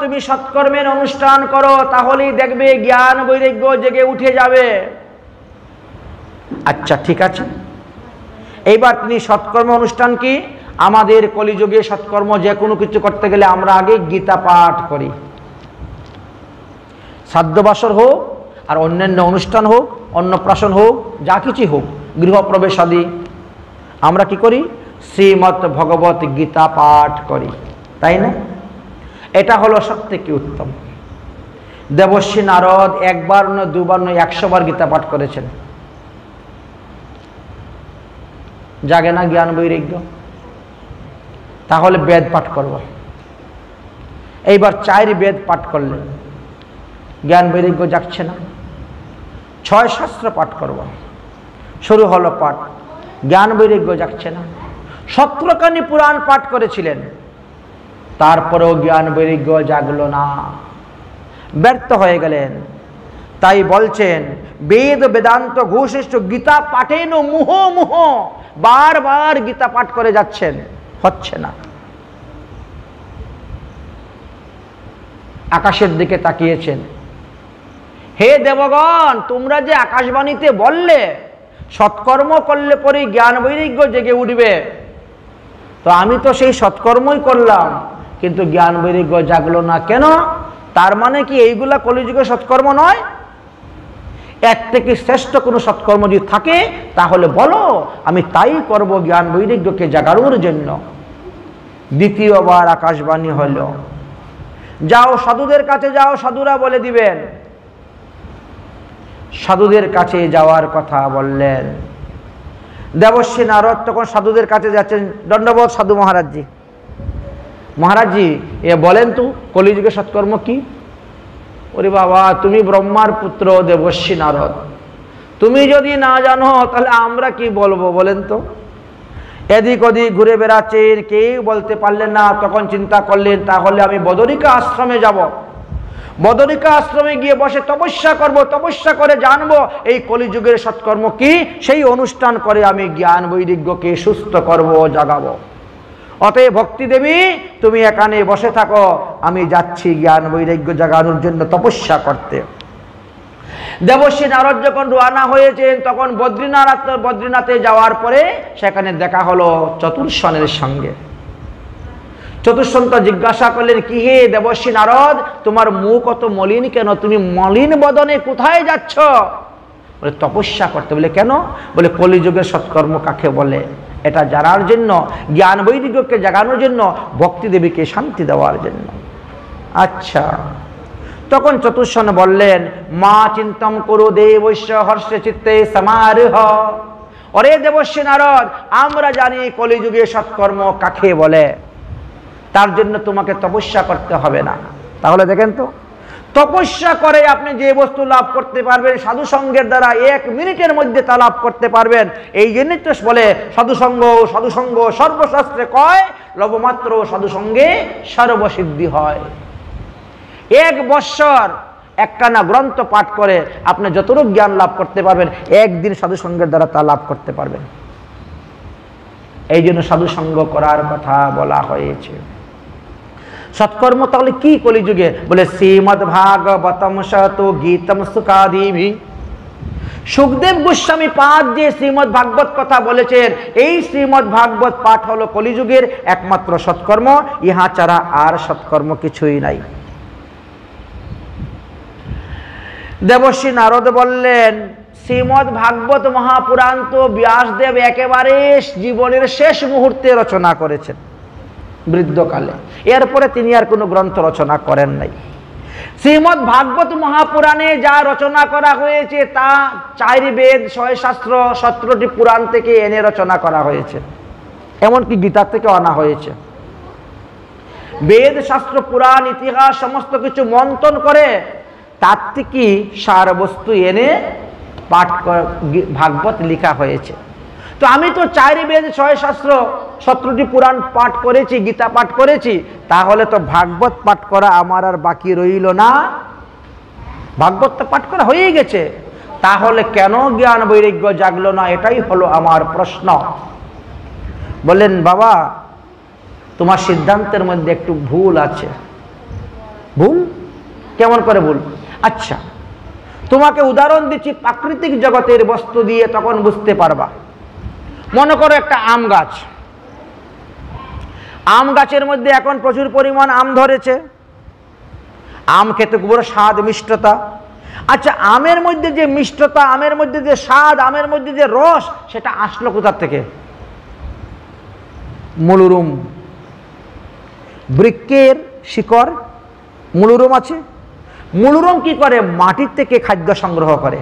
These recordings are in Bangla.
তুমি সৎকর্মের অনুষ্ঠান করো, তাহলেই দেখবে জ্ঞান বৈরাগ্য জেগে উঠে যাবে। আচ্ছা ঠিক আছে, এইবার তিনি সৎকর্ম অনুষ্ঠান কি? আমাদের কলিযুগে সৎকর্ম যে কোনো কিছু করতে গেলে আমরা আগে গীতা পাঠ করি। শ্রাদ্ধবাসর হোক আর অন্যান্য অনুষ্ঠান হোক, অন্নপ্রাশন হোক, যা কিছু হোক, গৃহপ্রবেশ আদি, আমরা কি করি? শ্রীমদ্ ভগবত গীতা পাঠ করি, তাই না? এটা হলো সব থেকে উত্তম। দেবর্ষী নারদ একবার নয়, দুবার নয়, 100 বার গীতা পাঠ করেছেন। জাগে না জ্ঞান বৈরাগ্য? তাহলে বেদ পাঠ করব। এইবার 4 বেদ পাঠ করলেন, জ্ঞান বৈরাগ্য জাগছে না? 6 শাস্ত্র পাঠ করব, শুরু হলো পাঠ, জ্ঞান বৈরাগ্য জাগছে না? 17খানি পুরাণ পাঠ করেছিলেন, তারপরেও জ্ঞান বৈরাগ্য জাগলো না, ব্যর্থ হয়ে গেলেন। তাই বলছেন বেদ বেদান্ত ঘোষিষ্ঠ গীতা পাঠেন মুহ মুহ, বারবার গীতা পাঠ করে যাচ্ছেন, হচ্ছে না। আকাশের দিকে তাকিয়েছেন, হে দেবগণ, তোমরা যে আকাশবাণীতে বললে সৎকর্ম করলে পরে জ্ঞান বৈরাগ্য জেগে উঠবে, তো আমি তো সেই সৎকর্মই করলাম, কিন্তু জ্ঞান বৈরাগ্য জাগলো না কেন? তার মানে কি এইগুলা কলিযুগের সৎকর্ম নয়? এর থেকে শ্রেষ্ঠ কোনো সৎকর্ম যদি থাকে তাহলে বলো, আমি তাই করব জ্ঞান বৈরাগ্যকে জাগানোর জন্য। দ্বিতীয়বার আকাশবাণী হলো, যাও সাধুদের কাছে যাও, সাধুরা বলে দিবেন। সাধুদের কাছে যাওয়ার কথা বললেন। দেবর্ষী নারদ তখন সাধুদের কাছে যাচ্ছেন। দণ্ডবোধ সাধু মহারাজজি। মহারাজজি, এ বলেন তো কলিযুগের সৎকর্ম কি? ওরে বাবা, তুমি ব্রহ্মার পুত্র দেবর্ষী নারদ, তুমি যদি না জানো তাহলে আমরা কি বলবো বলেন তো? এদিক ওদিক ঘুরে বেড়াচ্ছেন, কেউ বলতে পারলেন না। তখন চিন্তা করলেন, তাহলে আমি বদরিকা আশ্রমে যাব, বদরিকা আশ্রমে গিয়ে বসে তপস্যা করব, তপস্যা করে জানবো এই কলিযুগের সৎকর্ম কি, সেই অনুষ্ঠান করে আমি জ্ঞান বৈরাগ্যকে সুস্থ করব, জাগাবো। অতএব ভক্তি দেবী, তুমি এখানে বসে থাকো, আমি যাচ্ছি জ্ঞান বৈরাগ্য জাগানোর জন্য তপস্যা করতে। দেবর্ষী নারদ যখন রওনা হয়েছেন, তখন বদ্রীনাথে যাওয়ার পরে সেখানে দেখা হলো চতুর্শনের সঙ্গে। চতুর্শন তো জিজ্ঞাসা করলেন, কি হে দেবর্ষী নারদ, তোমার মুখ অত মলিন কেন? তুমি মলিন বদনে কোথায় যাচ্ছ? বলে তপস্যা করতে। বলে কেন? বলে কলিযুগের সৎকর্ম কাকে বলে এটা জানার জন্য, জ্ঞান বৈরাগ্যকে জাগানোর জন্য, ভক্তি দেবীকে শান্তি দেওয়ার জন্য। আচ্ছা, তখন চতুর্শন বললেন, মা চিন্তম করো দেবৈশ্য হর্ষে চিত্তে সমারোহ। অরে দেবর্ষী নারদ, আমরা জানি কলিযুগে সৎকর্ম কাকে বলে, তার জন্য তোমাকে তপস্যা করতে হবে না। তাহলে দেখেন তো, তপস্যা করে আপনি যে বস্তু লাভ করতে পারবেন, সাধু সঙ্গের দ্বারা 1 মিনিটের মধ্যে তা লাভ করতে পারবেন। এই জন্যই তো বলে সাধুসঙ্গ, সাধুসঙ্গ সর্বশাস্ত্রে কয়, লবমাত্র সাধুসঙ্গে সর্বসিদ্ধি হয়। 1 বৎসর একখানা গ্রন্থ পাঠ করে আপনি যতটুকু জ্ঞান লাভ করতে পারবেন, একদিন সাধুসঙ্গের দ্বারা তা লাভ করতে পারবেন। এই জন্য সাধুসঙ্গ করার কথা বলা হয়েছে। সৎকর্ম তাহলে কি কলিযুগে? বলে শ্রীমদ্ ভাগবতম শত গীতম সুখাদিভি। সুখদেব গোস্বামী পাঠ যে শ্রীমদ্ ভাগবত কথা বলেছেন, এই শ্রীমদ্ ভাগবত পাঠ হলো কলিযুগের একমাত্র সৎকর্ম, ইহা ছাড়া আর সৎকর্ম কিছুই নাই। দেবর্ষী নারদ বললেন, শ্রীমদ্ ভাগবত মহাপুরাণ তো ব্যাসদেব একেবারে জীবনের শেষ মুহূর্তে রচনা করেছেন, বৃদ্ধকালে। এরপরে তিনি আর কোনো গ্রন্থ রচনা করেন নাই। শ্রীমদ্ ভাগবত মহাপুরাণে যা রচনা করা হয়েছে তা 4 বেদ, 6 শাস্ত্র, 17টি পুরাণ থেকে এনে রচনা করা হয়েছে। এমনকি গীতা থেকে আনা হয়েছে। বেদ, শাস্ত্র, পুরাণ, ইতিহাস সমস্ত কিছু মন্থন করে তার থেকে সার বস্তু এনে পাঠ ভাগবত লেখা হয়েছে। তো আমি তো 4 বেদ, 6 শাস্ত্র, 17টি পুরাণ পাঠ করেছি, গীতা পাঠ করেছি, তাহলে তো ভাগবত পাঠ করা আমার আর বাকি রইল না। ভাগবত তো পাঠ করা হয়ে গেছে, তাহলে কেন জ্ঞান বৈরাগ্য জাগলো না? এটাই হলো আমার প্রশ্ন। বললেন, বাবা তোমার সিদ্ধান্তের মধ্যে একটু ভুল আছে। ভুল? কেমন করে ভুল? আচ্ছা, তোমাকে উদাহরণ দিচ্ছি প্রাকৃতিক জগতের বস্তু দিয়ে, তখন বুঝতে পারবা। মনে করো একটা আম গাছ, আম গাছের মধ্যে এখন প্রচুর পরিমাণ আম ধরেছে, আম খেতে খুব স্বাদ, মিষ্টতা। আচ্ছা, আমের মধ্যে যে মিষ্টতা, আমের মধ্যে যে স্বাদ, আমের মধ্যে যে রস, সেটা আসলো কোথা থেকে? মূলরুম, বৃক্ষের শিকড়, মূলরুম আছে। মূলরুম কি করে? মাটির থেকে খাদ্য সংগ্রহ করে,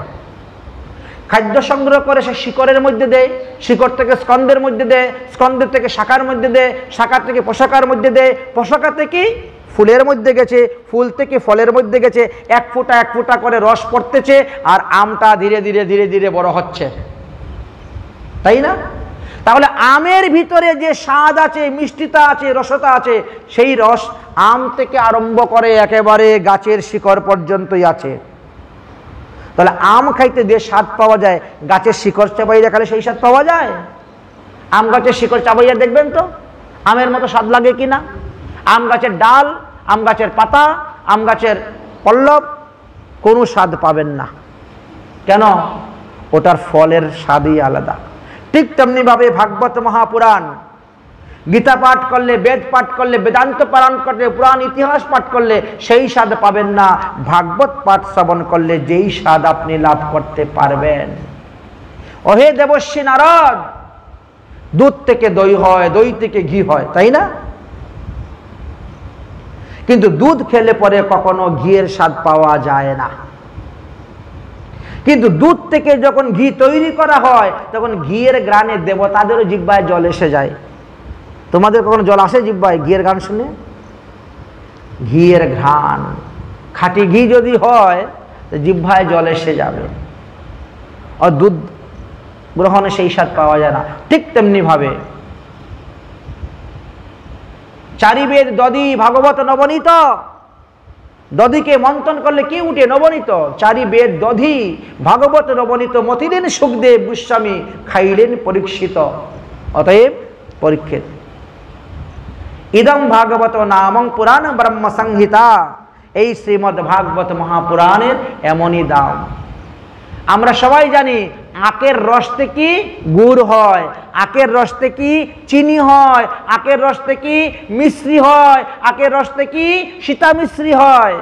খাদ্য সংগ্রহ করে সে শিকড়ের মধ্যে দেয়, শিকড় থেকে স্কন্ধের মধ্যে দেয়, স্কন্ধের থেকে শাখার মধ্যে দেয়, শাখা থেকে পোশাকার মধ্যে দেয়, পোশাকা থেকে ফুলের মধ্যে গেছে, ফুল থেকে ফলের মধ্যে গেছে, এক ফোঁটা এক ফোঁটা করে রস পড়তেছে, আর আমটা ধীরে ধীরে ধীরে ধীরে বড় হচ্ছে, তাই না? তাহলে আমের ভিতরে যে স্বাদ আছে, মিষ্টিতা আছে, রসতা আছে, সেই রস আম থেকে আরম্ভ করে একেবারে গাছের শিকড় পর্যন্তই আছে। তাহলে আম খাইতে যে স্বাদ পাওয়া যায়, গাছের শিকড় চাবাইয়া খালে সেই স্বাদ পাওয়া যায়? আম গাছের শিকড় চাবাইয়া দেখবেন তো আমের মতো স্বাদ লাগে কিনা। আম গাছের ডাল, আম গাছের পাতা, আম গাছের পল্লব, কোনো স্বাদ পাবেন না। কেন? ওটার ফলের স্বাদই আলাদা। ঠিক তেমনি ভাবে ভাগবত মহাপুরাণ, গীতা পাঠ করলে, বেদ পাঠ করলে, বেদান্ত পালন করলে, পুরাণ ইতিহাস পাঠ করলে সেই স্বাদ পাবেন না। ভাগবত পাঠ শ্রবণ করলে যেই স্বাদ আপনি লাভ করতে পারবেন। ওহে দেবর্ষী নারদ, দুধ থেকে দই হয়, দই থেকে ঘি হয়, তাই না? কিন্তু দুধ খেলে পরে কখনো ঘিয়ের স্বাদ পাওয়া যায় না। কিন্তু দুধ থেকে যখন ঘি তৈরি করা হয়, তখন ঘিয়ের গ্রানে দেবতাদেরও জিহ্বায় জল এসে যায়। তোমাদের কখনো জল আসে জিহ্বায় ঘিয়ের ঘ্রাণ শুনে? ঘিয়ের ঘ্রাণ, খাঁটি ঘি যদি হয় তো জিহ্বায় জল এসে যাবে, আর দুধ গ্রহণে সেই স্বাদ পাওয়া যায় না। ঠিক তেমনি ভাবে চারিবেদ দধি ভাগবত নবনীত, দধিকে মন্থন করলে কি উঠে? নবনীত। চারিবেদ দধি ভাগবত নবনীত, মতিলেন সুখদেব গোস্বামী, খাইলেন পরীক্ষিত। অতএব পরীক্ষিত, ইদম ভাগবত নামং পুরাণ ব্রহ্ম সংহিতা, এই শ্রীমদ্ ভাগবত মহাপুরাণের এমনই দাম। আমরা সবাই জানি আখের রস থেকে গুড় হয়, আখের রস থেকে চিনি হয়, আখের রস থেকে মিশ্রি হয়, আখের রস থেকে সীতা মিশ্রি হয়।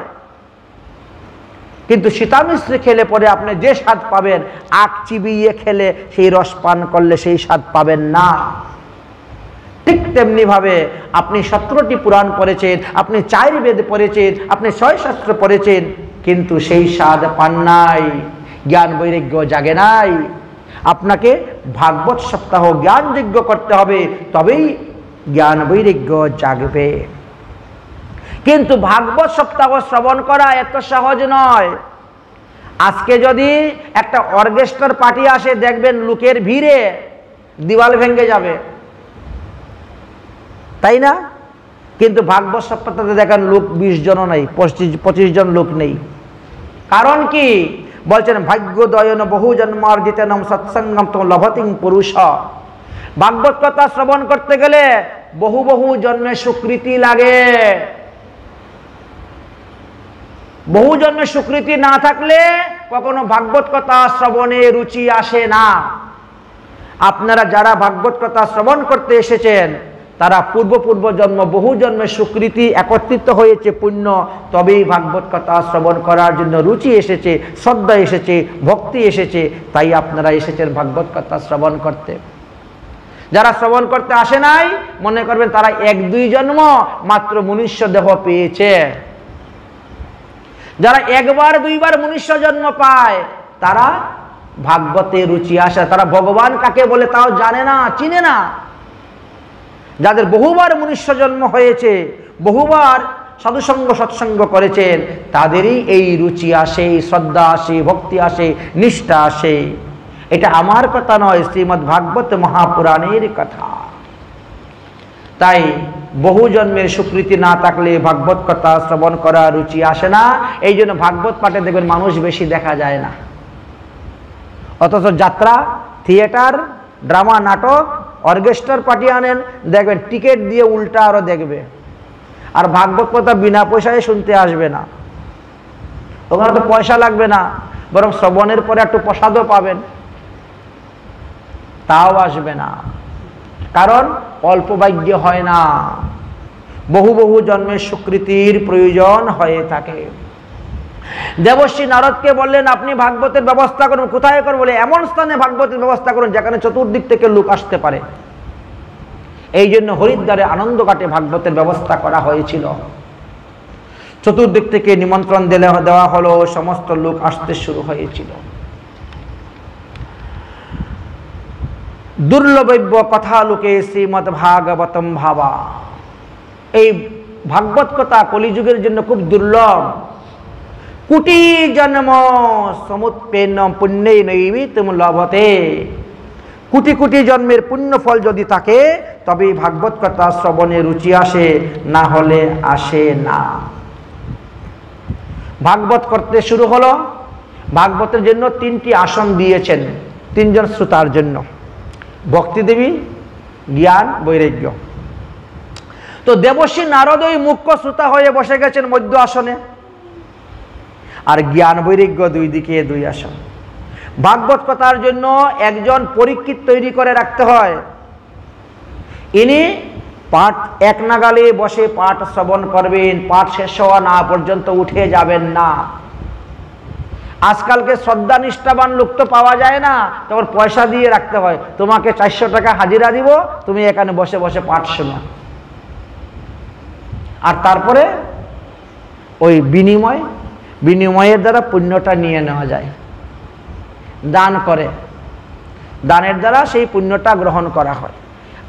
কিন্তু সীতা মিশ্রি খেলে পরে আপনি যে স্বাদ পাবেন, আখ চিবিয়ে খেলে, সেই রস পান করলে সেই স্বাদ পাবেন না। ঠিক তেমনি ভাবে আপনি 17টি পুরাণ পড়েছেন, আপনি 4 বেদ পড়েছেন, আপনি 6 শাস্ত্র পড়েছেন, কিন্তু সেই স্বাদ পান নাই, জ্ঞান বৈরাগ্য জাগে নাই। আপনাকে ভাগবত সপ্তাহ জ্ঞান যজ্ঞ করতে হবে, তবেই জ্ঞান বৈরাগ্য জাগবে। কিন্তু ভাগবত সপ্তাহ শ্রবণ করা এত সহজ নয়। আজকে যদি একটা অর্কেস্ট্রার পার্টি আসে, দেখবেন লোকের ভিড়ে দিওয়াল ভেঙে যাবে, তাই না? কিন্তু ভাগবত সপ্তাহে দেখেন লোক 20 জনও নেই, 25 জন লোক নেই। কারণ কি? বলছেন ভাগ্যোদয়ন বহু জন্মার্জিতেনম সৎসঙ্গম তম লভতিং পুরুষ। ভাগবত কথা শ্রবণ করতে গেলে বহু বহু জন্মের স্বীকৃতি লাগে। বহু জন্মের স্বীকৃতি না থাকলে কখনো ভাগবত কথা শ্রবণে রুচি আসে না। আপনারা যারা ভাগবত কথা শ্রবণ করতে এসেছেন, তারা পূর্ব জন্ম বহু জন্মের স্বীকৃতি একত্রিত হয়েছে পুণ্য, তবেই ভাগবত কথা শ্রবণ করার জন্য রুচি এসেছে, শ্রদ্ধা এসেছে, ভক্তি এসেছে, তাই আপনারা এসেছেন ভাগবত কথা শ্রবণ করতে। যারা শ্রবণ করতে আসে নাই, মনে করবেন তারা 1-2 জন্ম মাত্র মনুষ্য দেহ পেয়েছে। যারা 1-2বার মনুষ্য জন্ম পায়, তারা ভাগবতে রুচি আসে, তারা ভগবান কাকে বলে তাও জানে না, চিনে না। যাদের বহুবার মনুষ্য জন্ম হয়েছে, বহুবার সাধুসঙ্গ সৎসঙ্গ করেছেন, তাদেরই এই রুচি আসে, শ্রদ্ধা আসে, ভক্তি আসে, নিষ্ঠা আসে। এটা আমার কথা নয়, শ্রীমদ্ ভাগবত মহাপুরাণের কথা। তাই বহু জন্মের স্বীকৃতি না থাকলে ভাগবত কথা শ্রবণ করা রুচি আসে না। এই জন্য ভাগবত পাঠে দেখবেন মানুষ বেশি দেখা যায় না, অথচ যাত্রা, থিয়েটার, ড্রামা, নাটক, অর্কেস্ট্রার পার্টি আনেন, দেখবেন টিকিট দিয়ে উল্টা আরো দেখবে। আর ভাগবত কথা বিনা পয়সায় শুনতে আসবে না, ওখানে তো পয়সা লাগবে না, বরং শ্রবণের পরে একটু প্রসাদও পাবেন, তাও আসবে না। কারণ অল্প ভাগ্য হয় না, বহু বহু জন্মের স্বীকৃতির প্রয়োজন হয়ে থাকে। দেবশ্রী নারদকে বললেন আপনি ভাগবতের ব্যবস্থা করুন। কোথায় করুন? বলে এমন স্থানে ভাগবতের ব্যবস্থা করুন যেখানে চতুর্দিক থেকে লোক আসতে পারে। এই জন্য হরিদ্বারে আনন্দঘাটে ভাগবতের ব্যবস্থা করা হয়েছিল। চতুর্দিক থেকে নিমন্ত্রণ দেওয়া হলো, সমস্ত লোক আসতে শুরু হয়েছিল। দুর্লভব্য কথা লোকে শ্রীমদ্ ভাগবতম ভাবা। এই ভাগবত কথা কলিযুগের জন্য খুব দুর্লভ। কোটি জন্ম সমুৎপন্ন পুণ্যে নৈমিত্তম লভতে। কোটি কোটি জন্মের পুণ্য ফল যদি থাকে তবে ভাগবত কথা শ্রবণে রুচি আসে, না হলে আসে না। ভাগবত করতে শুরু হলো। ভাগবতের জন্য 3টি আসন দিয়েছেন 3 জন শ্রোতার জন্য, ভক্তি দেবী, জ্ঞান, বৈরাগ্য। তো দেবশ্রী নারদ ওই মুখ্য শ্রোতা হয়ে বসে গেছেন মধ্য আসনে, আর জ্ঞান বৈরাগ্য 2 দিকে 2 আসন। ভাগবত কথার জন্য একজন পরীক্ষিত তৈরি করে রাখতে হয়। ইনি পাঠ এক নাগালে বসে পাঠ শ্রবণ করবেন, পাঠ শেষ হওয়া না পর্যন্ত উঠে যাবেন না। আজকালকে শ্রদ্ধা নিষ্ঠাবান লোক তো পাওয়া যায় না, তখন পয়সা দিয়ে রাখতে হয়, তোমাকে 400 টাকা হাজিরা দিব, তুমি এখানে বসে বসে পাঠ শোনো। আর তারপরে ওই বিনিময়ের দ্বারা পুণ্যটা নিয়ে নেওয়া যায়। দান করে, দানের দ্বারা সেই পুণ্যটা গ্রহণ করা হয়।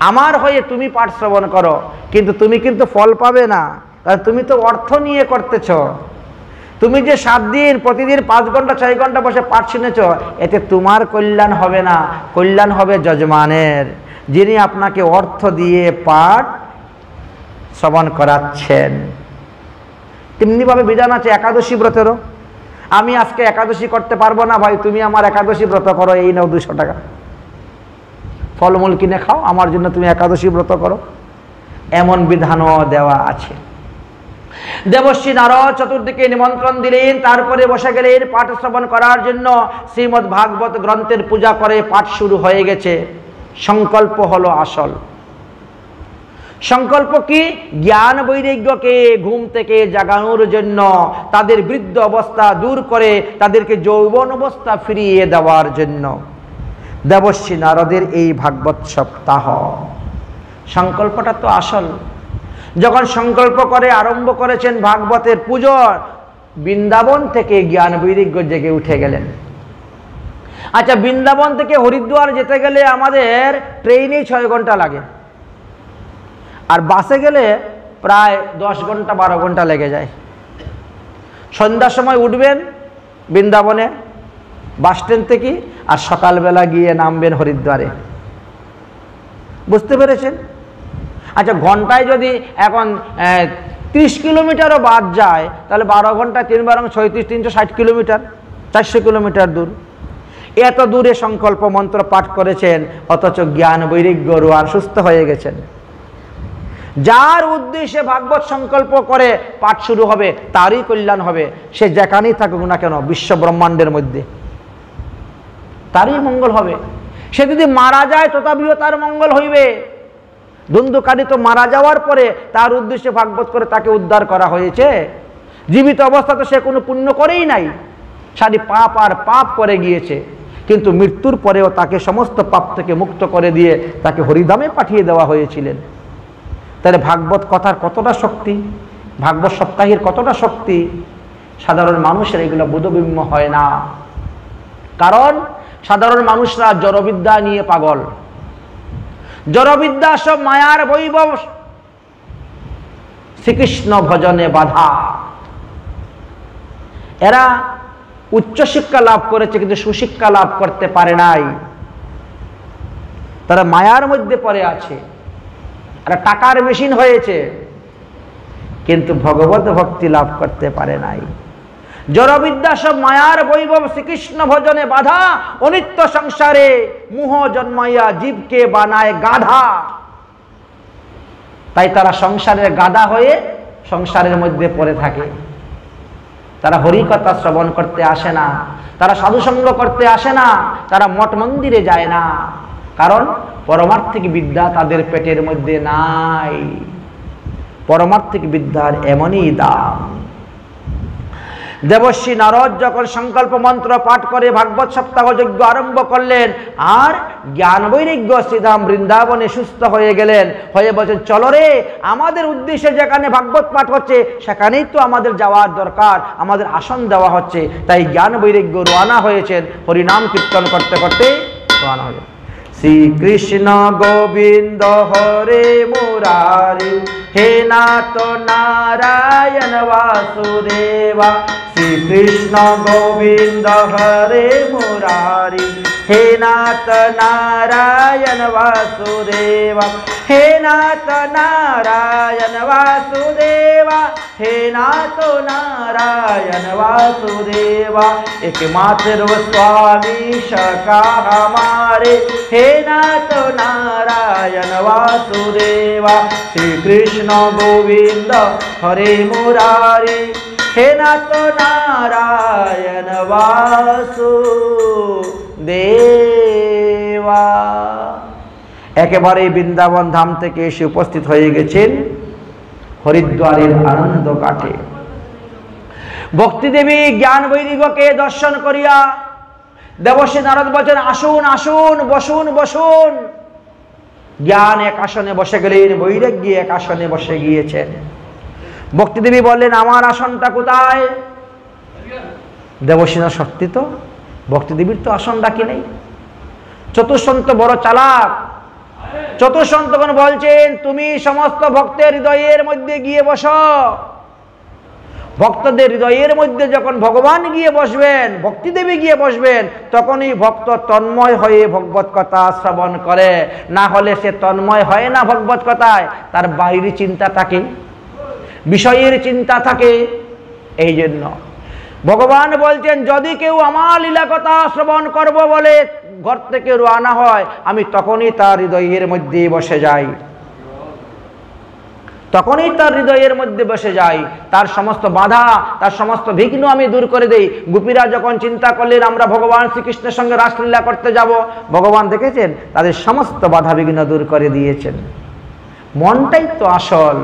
আমার হয়ে তুমি পাঠ শ্রবণ করো, কিন্তু তুমি কিন্তু ফল পাবে না, কারণ তুমি তো অর্থ নিয়ে করতেছ। তুমি যে 7 দিন প্রতিদিন 5 ঘন্টা 6 ঘন্টা বসে পাঠ শুনেছ, এতে তোমার কল্যাণ হবে না, কল্যাণ হবে যজমানের, যিনি আপনাকে অর্থ দিয়ে পাঠ শ্রবণ করাচ্ছেন। তেমনিভাবে বিধান আছে একাদশী ব্রতেরও। আমি আজকে একাদশী করতে পারবো না, ভাই তুমি আমার একাদশী ব্রত করো, এই নাও 200 টাকা, ফলমূল কিনে খাও, আমার জন্য তুমি একাদশী ব্রত করো, এমন বিধানও দেওয়া আছে। দেবশ্রী নারদ চতুর্দিকে নিমন্ত্রণ দিলেন, তারপরে বসে গেলেন পাঠ শ্রবণ করার জন্য। শ্রীমদ্ ভাগবত গ্রন্থের পূজা করে পাঠ শুরু হয়ে গেছে। সংকল্প হলো আসল। সংকল্প কি? জ্ঞান বৈরাগ্যকে ঘুম থেকে জাগানোর জন্য, তাদের বৃদ্ধ অবস্থা দূর করে তাদেরকে যৌবন অবস্থা ফিরিয়ে দেওয়ার জন্য দেবশ্রী নারদের এই ভাগবত সপ্তাহ। সংকল্পটা তো আসল। যখন সংকল্প করে আরম্ভ করেছেন ভাগবতের পুজো, বৃন্দাবন থেকে জ্ঞান বৈরাগ্য জেগে উঠে গেলেন। আচ্ছা, বৃন্দাবন থেকে হরিদ্বার যেতে গেলে আমাদের ট্রেনে 6 ঘন্টা লাগে, আর বাসে গেলে প্রায় 10 ঘন্টা 12 ঘন্টা লেগে যায়। সন্ধ্যার সময় উঠবেন বৃন্দাবনে বাস স্ট্যান্ড থেকে, আর সকালবেলা গিয়ে নামবেন হরিদ্বারে। বুঝতে পেরেছেন? আচ্ছা, ঘন্টায় যদি এখন 30 কিলোমিটারও বাদ যায়, তাহলে 12 ঘন্টা 3 × 36 360 কিলোমিটার, 400 কিলোমিটার দূর। এত দূরে সংকল্প মন্ত্র পাঠ করেছেন, অথচ জ্ঞান বৈরাগ্য আর সুস্থ হয়ে গেছেন। যার উদ্দেশ্যে ভাগবত সংকল্প করে পাঠ শুরু হবে, তারই কল্যাণ হবে, সে যেখানেই থাকুক না কেন বিশ্ব ব্রহ্মাণ্ডের মধ্যে, তারই মঙ্গল হবে। সে যদি মারা যায় তথাপিও তার মঙ্গল হইবে। ধুন্ধুকারী তো মারা যাওয়ার পরে তার উদ্দেশ্যে ভাগবত করে তাকে উদ্ধার করা হয়েছে। জীবিত অবস্থা তো সে কোনো পুণ্য করেই নাই, সারি পাপ আর পাপ করে গিয়েছে, কিন্তু মৃত্যুর পরেও তাকে সমস্ত পাপ থেকে মুক্ত করে দিয়ে তাকে হরিধামে পাঠিয়ে দেওয়া হয়েছিলেন। তাহলে ভাগবত কথার কতটা শক্তি, ভাগবত সপ্তাহের কতটা শক্তি, সাধারণ মানুষের এগুলো বোধগম্য হয় না। কারণ সাধারণ মানুষরা জড়বিদ্যা নিয়ে পাগল। জড়বিদ্যা সব মায়ার বৈভব, শ্রীকৃষ্ণ ভজনে বাধা। এরা উচ্চশিক্ষা লাভ করেছে কিন্তু সুশিক্ষা লাভ করতে পারে নাই। তারা মায়ার মধ্যে পড়ে আছে, এরা টাকার মেশিন হয়েছে, কিন্তু ভগবত ভক্তি লাভ করতে পারে নাই। জড়বিদ্যা সব মায়ার বৈভব, শ্রীকৃষ্ণ ভজনে বাধা। অনিত্য সংসারে মোহ জন্মাইয়া জীবকে বানায় গাধা। তাই তারা সংসারের গাধা হয়ে সংসারের মধ্যে পড়ে থাকে। তারা হরিকথা শ্রবণ করতে আসে না, তারা সাধুসঙ্গ করতে আসে না, তারা মঠ মন্দিরে যায় না, কারণ পারমার্থিক বিদ্যা তাদের পেটের মধ্যে নাই। পারমার্থিক বিদ্যার এমনই দাম। দেবর্ষি নারদ যখন সংকল্প মন্ত্র পাঠ করে ভাগবত সপ্তাহ যজ্ঞ আরম্ভ করলেন, আর জ্ঞান বৈরাগ্য শ্রীধাম বৃন্দাবনে সুস্থ হয়ে গেলেন, হয়ে বলছেন চলো রে, আমাদের উদ্দেশ্যে যেখানে ভাগবত পাঠ হচ্ছে সেখানেই তো আমাদের যাওয়ার দরকার, আমাদের আসন দেওয়া হচ্ছে। তাই জ্ঞান বৈরাগ্য রওনা হয়েছেন, হরিনাম কীর্তন করতে করতে রওনা হয়ে। শ্রীকৃষ্ণ গোবিন্দ হরে মুরারি, হে নাথ নারায়ণ বাসুদেবা। শ্রীকৃষ্ণ গোবিন্দ হরে মুরারি, হে নাথ নারায়ণ বাসুদেবা। হে নাথ নারায়ণ বাসুদেবা, হে নাথ নারায়ণ বাসুদেবা। एकमात्र स्वामी सखा हमारे, हे नाथ नारायण वासुदेवा। श्री कृष्ण गोविंद हरे मुरारी, हे नाथ नारायण वासुदेवा। একেবারে বৃন্দাবন ধাম থেকে এসে উপস্থিত হয়ে গেছেন হরিদ্বারের আনন্দ ঘাটে। ভক্তি দেবী জ্ঞান বৈরাগ্যকে দর্শন করিয়া দেবর্ষি নারদ বলছেন আসুন আসুন, বসুন বসুন। জ্ঞান এক আসনে বসে গেলেন, বৈরাগ্য এক আসনে বসে গিয়েছেন। ভক্তি দেবী বললেন আমার আসনটা কোথায়? দেবর্ষি নারদ সত্যি তো, ভক্তি দেবীর তো আসন ডাকি নেই। চতুষ্সন্ত বড় চালাক। চতুষ্সন্তগণ বলছেন তুমি সমস্ত ভক্তের হৃদয়ের মধ্যে গিয়ে বসো। ভক্তদের হৃদয়ের মধ্যে যখন ভগবান গিয়ে বসবেন, ভক্তি দেবী গিয়ে বসবেন, তখনই ভক্ত তন্ময় হয়ে ভগবত কথা শ্রবণ করে। না হলে সে তন্ময় হয় না ভগবত কথায়, তার বাইরের চিন্তা থাকে, বিষয়ের চিন্তা থাকে। এই জন্য ভগবান বলছেন যদি কেউ আমার লীলা কথা শ্রবণ করব বলে ঘর থেকে রওনা হয়, আমি তখনই তার হৃদয়ের মধ্যে বসে যাই, তখনই তার হৃদয়ের মধ্যে বসে যাই। তার সমস্ত বাধা, তার সমস্ত বিঘ্ন আমি দূর করে দেই। গোপীরা যখন চিন্তা করলেন আমরা ভগবান শ্রীকৃষ্ণের সঙ্গে রাসলীলা করতে যাব, ভগবান দেখেছেন তাদের সমস্ত বাধা বিঘ্ন দূর করে দিয়েছেন। মনটাই তো আসল,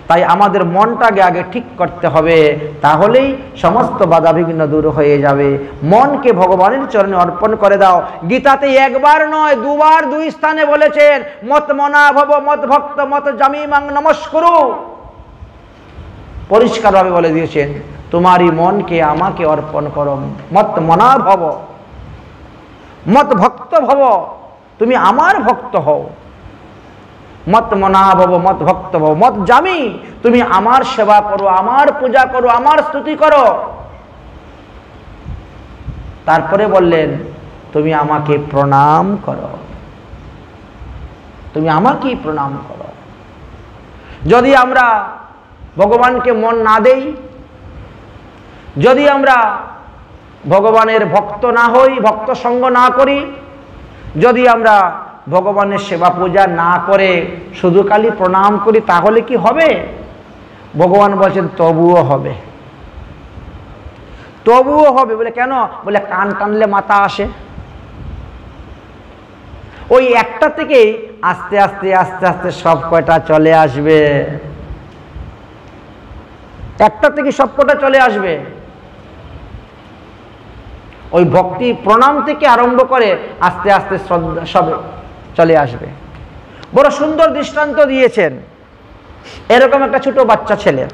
তাই আমাদের মনটাকে আগে ঠিক করতে হবে, তাহলেই সমস্ত বাধা বিঘ্ন দূর হয়ে যাবে। মনকে ভগবানের চরণে অর্পণ করে দাও। গীতাতে একবার নয় দুবার দুই স্থানে বলেছেন মত মনা ভব মত ভক্ত মত জামিমাং নমস্কুরু। পরিষ্কারভাবে বলে দিয়েছেন তোমারই মনকে আমাকে অর্পণ করো। মত মনা ভব, মত ভক্ত ভব, তুমি আমার ভক্ত হও। মত মনা ভব মত ভক্ত ভব, মত জামি, তুমি আমার সেবা করো, আমার পূজা করো, আমার স্তুতি করো। তারপরে বললেন তুমি আমাকে প্রণাম করো, তুমি আমাকেই প্রণাম করো। যদি আমরা ভগবানকে মন না দেই, যদি আমরা ভগবানের ভক্ত না হই, ভক্ত সঙ্গ না করি, যদি আমরা ভগবানের সেবা পূজা না করে শুধু খালি প্রণাম করি, তাহলে কি হবে? ভগবান বলছেন তবুও হবে, তবুও হবে। বলে কেন? বলে কান টানলে মাথা আসে। ওই একটা থেকেই আস্তে আস্তে আস্তে আস্তে সব কয়টা চলে আসবে, একটা থেকে সব কয়টা চলে আসবে। ওই ভক্তি প্রণাম থেকে আরম্ভ করে আস্তে আস্তে শ্রদ্ধা সব চলে আসবে। বড় সুন্দর দৃষ্টান্ত দিয়েছেন। এরকম একটা ছোট বাচ্চা ছেলে,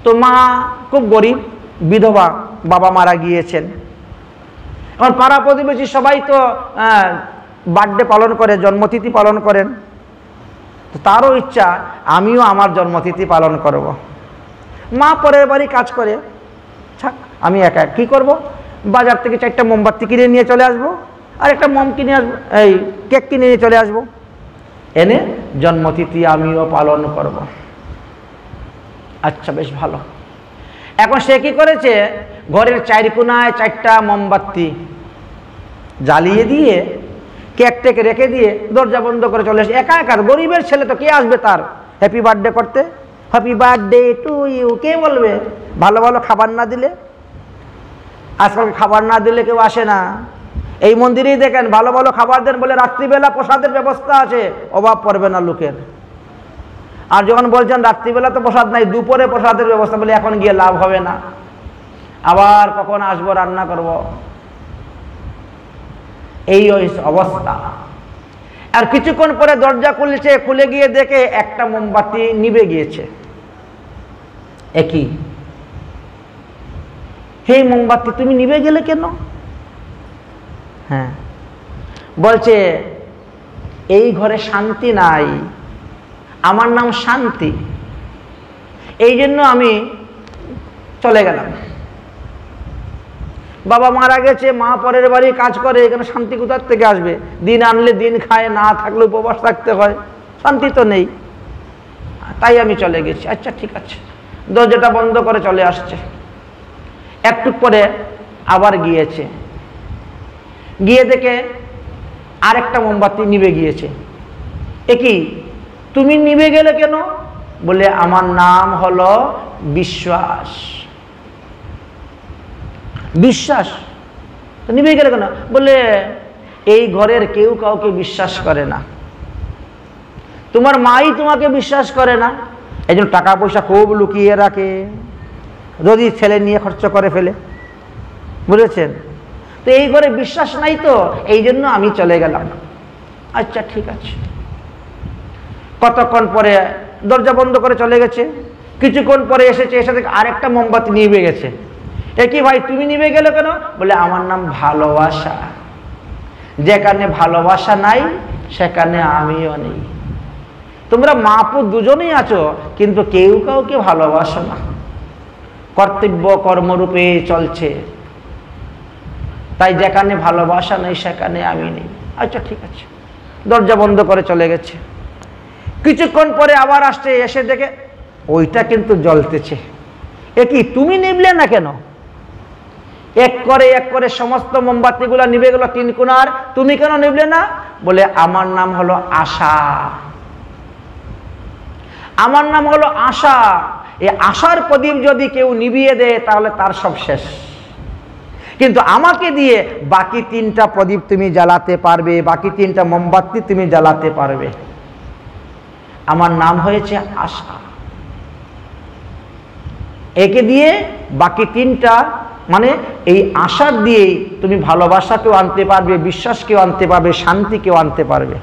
তো মা খুব গরিব, বিধবা, বাবা মারা গিয়েছেন। এখন পাড়া প্রতিবেশী সবাই তো বার্থডে পালন করে, জন্মতিথি পালন করেন। তো তারও ইচ্ছা আমিও আমার জন্মতিথি পালন করব। মা পরের বাড়ি কাজ করে, আমি একা কি করব? বাজার থেকে 4টা মোমবাতি কিনে নিয়ে চলে আসবো, আর একটা মোম কিনে আসবো, এই কেক কিনে নিয়ে চলে আসবো, এনে জন্মতিথি আমিও পালন করব। আচ্ছা বেশ ভালো। এখন সে কি করেছে, ঘরের 4 কোণায় 4টা মোমবাতি জ্বালিয়ে দিয়ে কেক টেক রেখে দিয়ে দরজা বন্ধ করে চলে আসে। একা একা, গরিবের ছেলে তো, কে আসবে তার হ্যাপি বার্থডে করতে? হ্যাপি বার্থডে টু ইউ, কে বলবে ভালো ভালো খাবার না দিলে? আজকাল খাবার না দিলে কেউ আসে না। এই মন্দিরেই দেখেন ভালো ভালো খাবার দেন বলে রাত্রিবেলা প্রসাদের ব্যবস্থা আছে, অভাব পড়বে না লোকের। আর যখন বলছেন রাত্রিবেলা তো প্রসাদ নাই, দুপুরে প্রসাদের ব্যবস্থা, বলে এখন গিয়ে লাভ হবে না, আবার কখন আসবো রান্না করব। এই অবস্থা। আর কিছুক্ষণ পরে দরজা খুলছে, খুলে গিয়ে দেখে একটা মোমবাতি নিভে গিয়েছে। একই, হে মোমবাতি তুমি নিভে গেলে কেন? হ্যাঁ, বলছে এই ঘরে শান্তি নাই, আমার নাম শান্তি, এই জন্য আমি চলে গেলাম। বাবা মারা গেছে, মা পরের বাড়ি কাজ করে, এখানে শান্তি কোথার থেকে আসবে? দিন আনলে দিন খায়, না থাকলে উপবাস থাকতে হয়, শান্তি তো নেই, তাই আমি চলে গেছি। আচ্ছা ঠিক আছে, দরজাটা বন্ধ করে চলে আসছে। একটু পরে আবার গিয়েছে, গিয়ে দেখে আরেকটা মোমবাতি নিভে গিয়েছে। একই, তুমি নিভে গেলে কেন? বলে আমার নাম হলো বিশ্বাস। বিশ্বাস তো নিভে গেলে কেন? বলে এই ঘরের কেউ কাউকে বিশ্বাস করে না, তোমার মাই তোমাকে বিশ্বাস করে না, এই জন্য টাকা পয়সা খুব লুকিয়ে রাখে, যদি ছেলে নিয়ে খরচ করে ফেলে, বুঝেছেন? তো এই ঘরে বিশ্বাস নাই, তো এই জন্য আমি চলে গেলাম। আচ্ছা ঠিক আছে। কতক্ষণ পরে দরজা বন্ধ করে চলে গেছে, কিছুক্ষণ পরে এসেছে, এসে থেকে আরেকটা মোমবাতি নিভে গেছে। একই, ভাই তুমি নিভে গেলে কেন? বলে আমার নাম ভালোবাসা, যেখানে ভালোবাসা নাই সেখানে আমিও নেই। তোমরা মা পুত দুজনেই আছো, কিন্তু কেউ কাউকে ভালোবাসো না, কর্তব্য কর্মরূপে চলছে, তাই যেখানে ভালোবাসা নেই সেখানে আমি নেই। আচ্ছা ঠিক আছে, দরজা বন্ধ করে চলে গেছে। কিছুক্ষণ পরে আবার আসছে, এসে দেখে ওইটা কিন্তু জ্বলতেছে। একই, তুমি নিভলে না কেন? এক করে সমস্ত মোমবাতিগুলো নিভে গেল তিন কোণার, তুমি কেন নিভলে না? বলে আমার নাম হলো আশা, আমার নাম হলো আশা। এই আশার প্রদীপ যদি কেউ নিভিয়ে দেয় তাহলে তার সব শেষ, কিন্তু আমাকে দিয়ে বাকি তিনটা প্রদীপ তুমি জ্বালাতে পারবে, বাকি তিনটা মোমবাতি তুমি জ্বালাতে পারবে। আমার নাম হয়েছে আশা, একে দিয়ে বাকি তিনটা, মানে এই আশার দিয়েই তুমি ভালোবাসাকেও আনতে পারবে, বিশ্বাসকেও আনতে পারবে, শান্তিকেও আনতে পারবে।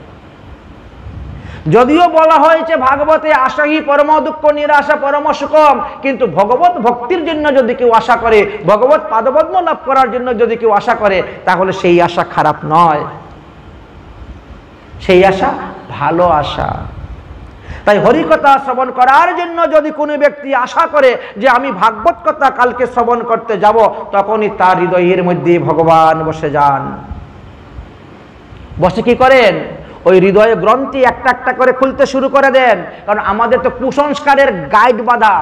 যদিও বলা হয়েছে ভাগবতে আশাই পরম দুঃখ নিরাশা পরম সুখম, কিন্তু ভগবত ভক্তির জন্য যদি কেউ আশা করে, ভগবত পাদপদ্ম লাভ করার জন্য যদি কেউ আশা করে, তাহলে সেই আশা খারাপ নয়, সেই আশা ভালো আশা। তাই হরিকথা শ্রবণ করার জন্য যদি কোনো ব্যক্তি আশা করে যে আমি ভাগবত কথা কালকে শ্রবণ করতে যাব, তখনই তার হৃদয়ের মধ্যে ভগবান বসে যান। বসে কি করেন? ওই হৃদয়ে গ্রন্থি একটা একটা করে খুলতে শুরু করে দেন। কারণ আমাদের তো কুসংস্কারের গাইড বাঁধা,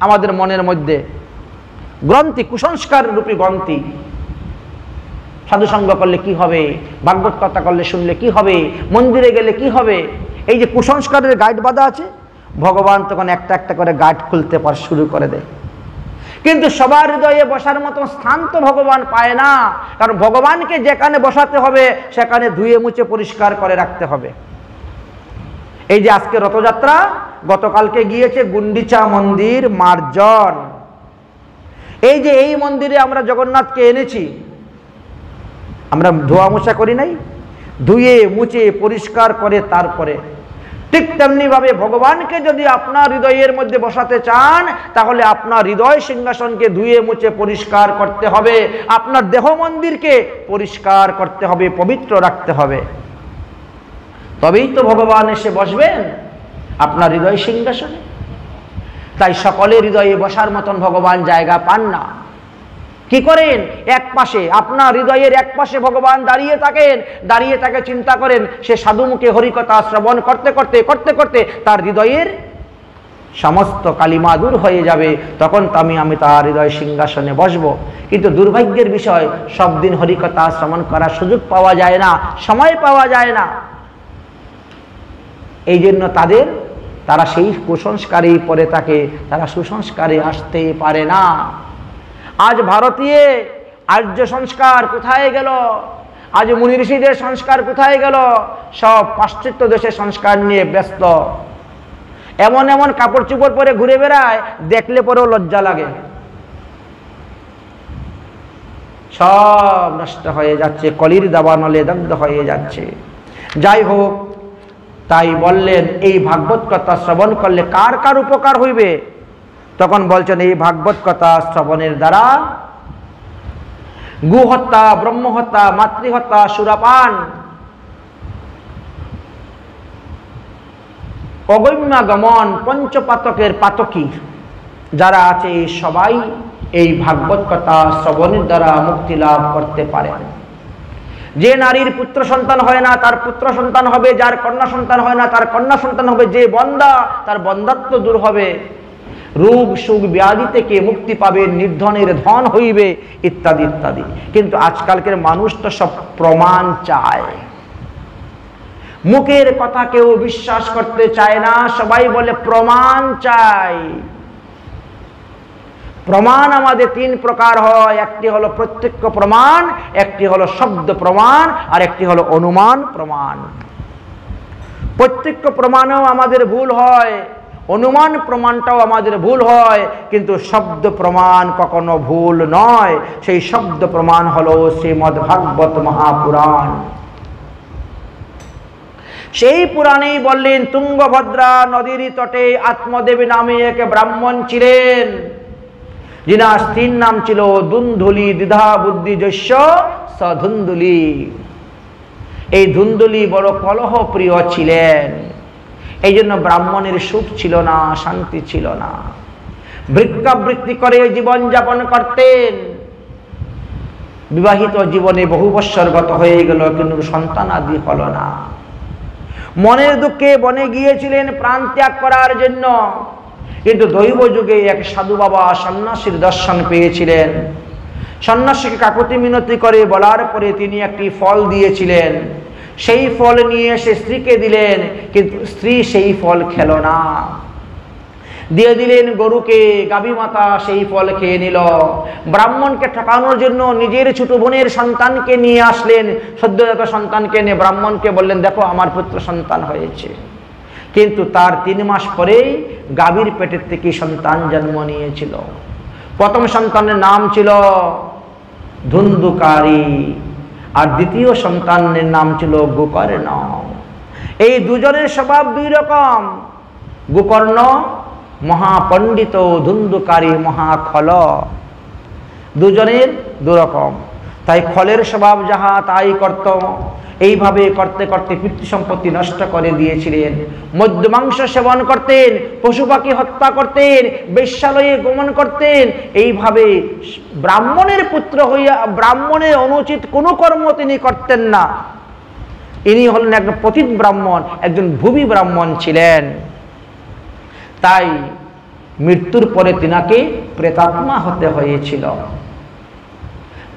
আমাদের মনের মধ্যে গ্রন্থি, কুসংস্কার রূপী গ্রন্থি। সাধুসঙ্গ করলে কি হবে, ভাগবত কথা করলে শুনলে কি হবে, মন্দিরে গেলে কি হবে, এই যে কুসংস্কারের গাইড বাঁধা আছে, ভগবান তখন একটা একটা করে গাইড খুলতে শুরু করে দেয়। কিন্তু সবার হৃদয়ে বসার মতো স্থান তো ভগবান পায় না, কারণ ভগবানকে যেখানে বসাতে হবে সেখানে ধুয়ে মুছে পরিষ্কার করে রাখতে হবে। এই যে আজকে রথযাত্রা, গতকালকে গিয়েছে গুন্ডিচা মন্দির মার্জন। এই যে এই মন্দিরে আমরা জগন্নাথকে এনেছি, আমরা ধোয়া মোছা করি নাই, ধুয়ে মুছে পরিষ্কার করে তারপরে। ঠিক তেমনি ভাবে ভগবানকে যদি আপনার হৃদয়ের মধ্যে বসাতে চান, তাহলে আপনার হৃদয় সিংহাসনকে ধুয়ে মুছে পরিষ্কার করতে হবে, আপনার দেহ মন্দিরকে পরিষ্কার করতে হবে, পবিত্র রাখতে হবে, তবেই তো ভগবান এসে বসবেন আপনার হৃদয় সিংহাসনে। তাই সকলের হৃদয়ে বসার মতন ভগবান জায়গা পান না। কি করেন? এক পাশে, আপনার হৃদয়ের এক পাশে ভগবান দাঁড়িয়ে থাকেন, দাঁড়িয়ে থাকে চিন্তা করেন, সে সাধুমুখে হরিকথা শ্রবণ করতে করতে করতে করতে তার হৃদয়ের সমস্ত কালিমা দূর হয়ে যাবে, তখন তো আমি তার হৃদয় সিংহাসনে বসব। কিন্তু দুর্ভাগ্যের বিষয়, সব দিন হরিকথা শ্রবণ করার সুযোগ পাওয়া যায় না, সময় পাওয়া যায় না। এই জন্য তারা সেই কুসংস্কারই পরে থাকে, তারা সুসংস্কারে আসতে পারে না। আজ ভারতীয় আর্য সংস্কার কোথায় গেল? আজ মুনি ঋষিদের সংস্কার কোথায় গেল? সব পাশ্চাত্য দেশের সংস্কার নিয়ে ব্যস্ত। এমন এমন কাপড় চোপড় পরে ঘুরে বেড়ায়, দেখলে পরেও লজ্জা লাগে। সব নষ্ট হয়ে যাচ্ছে, কলির দাবানলে দগ্ধ হয়ে যাচ্ছে। যাই হোক, তাই বললেন এই ভাগবত কথা শ্রবণ করলে কার কার উপকার হইবে? তখন বলছেন এই ভাগবত কথা শ্রবণের দ্বারা গুহত্যা, ব্রহ্মহত্যা, মাতৃহত্যা, সুরাপান, অগম্যাগমন, পঞ্চপাতকের পাতকী যারা আছে এই সবাই এই ভাগবত কথা শ্রবণের দ্বারা মুক্তি লাভ করতে পারে। যে নারীর পুত্র সন্তান হয় না তার পুত্র সন্তান হবে, যার কন্যা সন্তান হয় না তার কন্যা সন্তান হবে, যে বন্দা তার বন্দাত্ব দূর হবে, রোগ সুখ ব্যাধি থেকে মুক্তি পাবে, নির্ধনের ধন হইবে, ইত্যাদি ইত্যাদি। কিন্তু আজকালকের মানুষ তো সব প্রমাণ চায়, মুখের কথা কেউ বিশ্বাস করতে চায় না, সবাই বলে প্রমাণ চাই। প্রমাণ আমাদের তিন প্রকার হয়, একটি হলো প্রত্যক্ষ প্রমাণ, একটি হলো শব্দ প্রমাণ, আর একটি হলো অনুমান প্রমাণ। প্রত্যক্ষ প্রমাণেও আমাদের ভুল হয়, অনুমান প্রমাণটাও আমাদের ভুল হয়, কিন্তু শব্দ প্রমাণ কখনো ভুল নয়। সেই শব্দ প্রমাণ হলো শ্রীমদ্ ভাগবত মহাপুরাণ। সেই পুরাণেই বললেন তুঙ্গভদ্রা নদীর তটে আত্মদেব নামে এক ব্রাহ্মণ ছিলেন, যিনার স্ত্রীর নাম ছিল ধুন্ধুলি, দ্বিধা বুদ্ধি যস্য স ধুন্ধুলি। এই ধুন্ধুলি বড় কলহ প্রিয় ছিলেন, এই জন্য ব্রাহ্মণের সুখ ছিল না, শান্তি ছিল না। ভিক্ষাবৃত্তি করে জীবন যাপন করতেন। বিবাহিত জীবনে বহু বৎসর গত হয়ে গেল, কিন্তু সন্তান আদি হল না। মনের দুঃখে বনে গিয়েছিলেন প্রাণ ত্যাগ করার জন্য, কিন্তু দৈব যুগে এক সাধু বাবা সন্ন্যাসীর দর্শন পেয়েছিলেন। সন্ন্যাসীকে কাকুতি মিনতি করে বলার পরে তিনি একটি ফল দিয়েছিলেন, সেই ফল নিয়ে এসে স্ত্রীকে দিলেন, কিন্তু স্ত্রী সেই ফল খেল না। দিয়ে দিলেন গরুকে, গাভী মাতা সেই ফল খেয়ে নিল। ব্রাহ্মণকে ঠকানোর জন্য নিজের ছোট বোনের সন্তানকে নিয়ে আসলেন, সদ্যজাত সন্তানকে নিয়ে ব্রাহ্মণকে বললেন দেখো আমার পুত্র সন্তান হয়েছে। কিন্তু তার 3 মাস পরেই গাভীর পেটের থেকে সন্তান জন্ম নিয়েছিল। প্রথম সন্তানের নাম ছিল ধুন্ধুকারী, আর দ্বিতীয় সন্তানের নাম ছিল গোকর্ণ। এই দুজনের স্বভাব 2 রকম। গোকর্ণ মহাপণ্ডিত, ধুন্ধুকারী মহাখল। দুজনের 2 রকম। তাই খলের স্বভাব যাহা তাই করত। এইভাবে করতে করতে পিতৃ সম্পত্তি নষ্ট করে দিয়েছিলেন। মদ্য মাংস সেবন করতেন, পশু পাখি হত্যা করতেন, বেশ্যালয়ে গমন করতেন। এইভাবে ব্রাহ্মণের পুত্র হইয়া ব্রাহ্মণের অনুচিত কোনো কর্ম তিনি করতেন না। ইনি হলেন একজন পতিত ব্রাহ্মণ, একজন ভূমি ব্রাহ্মণ ছিলেন। তাই মৃত্যুর পরে তিনাকে প্রেতাত্মা হতে হয়েছিল।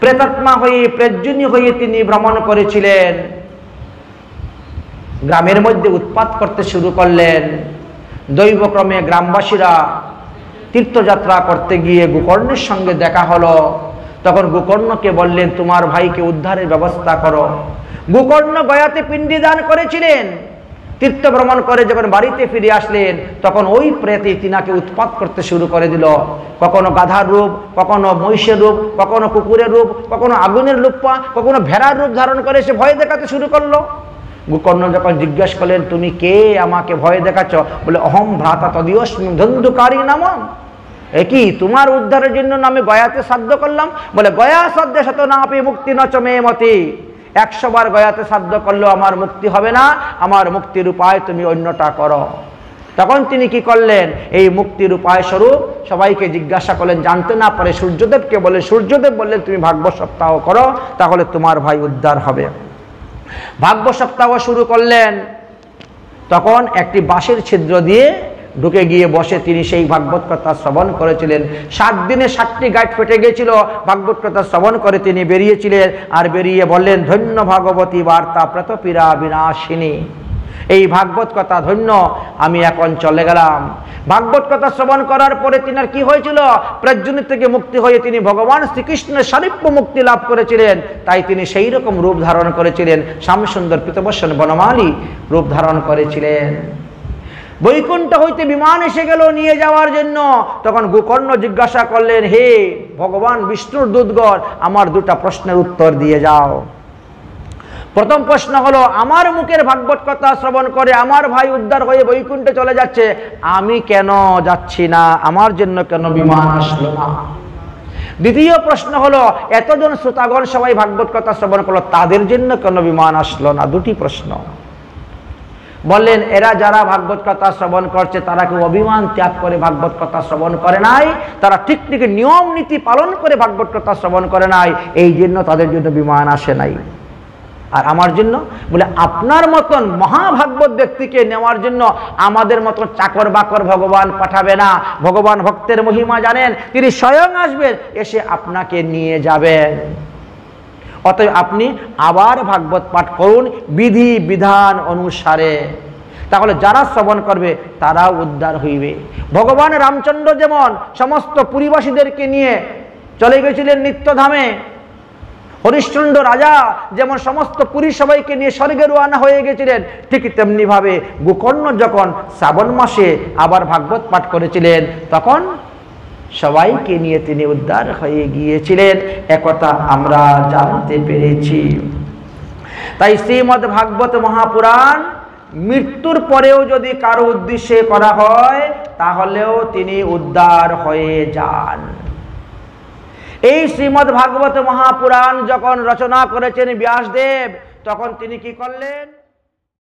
প্রেতাত্মা হয়ে, প্রেতজনী হয়ে তিনি ভ্রমণ করেছিলেন। গ্রামের মধ্যে উৎপাত করতে শুরু করলেন। দৈবক্রমে গ্রামবাসীরা তীর্থযাত্রা করতে গিয়ে গোকর্ণের সঙ্গে দেখা হলো। তখন গোকর্ণকে বললেন তোমার ভাইকে উদ্ধারের ব্যবস্থা করো। গোকর্ণ গয়াতে পিণ্ডদান করেছিলেন। তীর্থ ভ্রমণ করে যখন বাড়িতে ফিরে আসলেন, তখন ওই প্রেতে তিনাকে উৎপাত করতে শুরু করে দিল। কখনো গাধার রূপ, কখনো মহিষের রূপ, কখনো কুকুরের রূপ, কখনো আগুনের রূপ, কখনো ভেড়ার রূপ ধারণ করে সে ভয় দেখাতে শুরু করলো। গোকর্ণ যখন জিজ্ঞাসা করলেন তুমি কে, আমাকে ভয় দেখাচ্ছ? বলে অহম ভ্রাতা তদীয়স্মি ধুন্ধুকারী নামম। কি তোমার উদ্ধারের জন্য আমি গয়াতে শ্রাদ্ধ করলাম? বলে গয়া শ্রাদ্ধে শত না পেয়ে মুক্তি ন চ মে মতি। 100 বার গয়াতে শ্রাদ্ধ করলেও আমার মুক্তি হবে না, আমার মুক্তির উপায় তুমি অন্যটা করো। তখন তিনি কি করলেন? এই মুক্তির উপায় স্বরূপ সবাইকে জিজ্ঞাসা করলেন, জানতে না পারে সূর্যদেবকে বলে। সূর্যদেব বললেন তুমি ভাগবত সপ্তাহ করো, তাহলে তোমার ভাই উদ্ধার হবে। ভাগবত সপ্তাহ শুরু করলেন। তখন একটি বাঁশের ছিদ্র দিয়ে ঢুকে গিয়ে বসে তিনি সেই ভাগবত কথা শ্রবণ করেছিলেন। 7 দিনে 7টি গাঁট ফেটে গেছিল। ভাগবত কথা শ্রবণ করে তিনি বেরিয়েছিলেন। আর বেরিয়ে বললেন ধন্য ভাগবতী বার্তা প্রতপীড়া বিনাশিনী। এই ভাগবত কথা ধন্য আমি এখন চলে গেলাম। ভাগবত কথা শ্রবণ করার পরে তিনার কি হয়েছিল? প্রজ্ঞানী থেকে মুক্তি হয়ে তিনি ভগবান শ্রীকৃষ্ণের সারূপ্য মুক্তি লাভ করেছিলেন। তাই তিনি সেই রকম রূপ ধারণ করেছিলেন, শ্যামসুন্দর পীতবসন বনমালী রূপ ধারণ করেছিলেন। বৈকুণ্ঠ হইতে বিমান এসে গেল নিয়ে যাওয়ার জন্য। তখন গোকর্ণ জিজ্ঞাসা করলেন, হে ভগবান বিষ্ণুর দূতগণ, আমার দুটা প্রশ্নের উত্তর দিয়ে যাও। প্রথম প্রশ্ন হলো, আমার মুখের ভাগবত কথা শ্রবণ করে আমার ভাই উদ্ধার হয়ে বৈকুণ্ঠে চলে যাচ্ছে, আমি কেন যাচ্ছি না? আমার জন্য কেন বিমান আসলো না? দ্বিতীয় প্রশ্ন হলো, এতজন শ্রোতাগণ সবাই ভাগবত কথা শ্রবণ করলো, তাদের জন্য কেন বিমান আসলো না? দুটি প্রশ্ন। বললেন, এরা যারা ভাগবত কথা শ্রবণ করছে তারা কেউ অভিমান ত্যাগ করে ভাগবত কথা শ্রবণ করে নাই, তারা ঠিক ঠিক নিয়ম নীতি পালন করে ভাগবত কথা শ্রবণ করে নাই, এই জন্য তাদের জন্য বিমান আসে নাই। আর আমার জন্য বলে, আপনার মতন মহাভাগবত ব্যক্তিকে নেওয়ার জন্য আমাদের মতন চাকর বাকর ভগবান পাঠাবে না। ভগবান ভক্তের মহিমা জানেন, তিনি স্বয়ং আসবেন, এসে আপনাকে নিয়ে যাবেন। অতএব আপনি আবার ভাগবত পাঠ করুন বিধি বিধান অনুসারে, তাহলে যারা শ্রবণ করবে তারাও উদ্ধার হইবে। ভগবান রামচন্দ্র যেমন সমস্ত পুরীবাসীদেরকে নিয়ে চলে গেছিলেন নিত্যধামে, হরিশ্চন্দ্র রাজা যেমন সমস্ত পুরী সবাইকে নিয়ে স্বর্গে রওনা হয়ে গেছিলেন, ঠিক তেমনি ভাবে গোকর্ণ যখন শ্রাবণ মাসে আবার ভাগবত পাঠ করেছিলেন, তখন সবাইকে নিয়ে তিনি উদ্ধার হয়ে গিয়েছিলেন, একথা আমরা জানতে পেরেছি। তাই শ্রীমদ্ ভাগবত মহাপুরাণ মৃত্যুর পরেও যদি কারো উদ্দেশ্যে করা হয় তাহলেও তিনি উদ্ধার হয়ে যান। এই শ্রীমদ্ ভাগবত মহাপুরাণ যখন রচনা করেছেন ব্যাসদেব, তখন তিনি কি করলেন?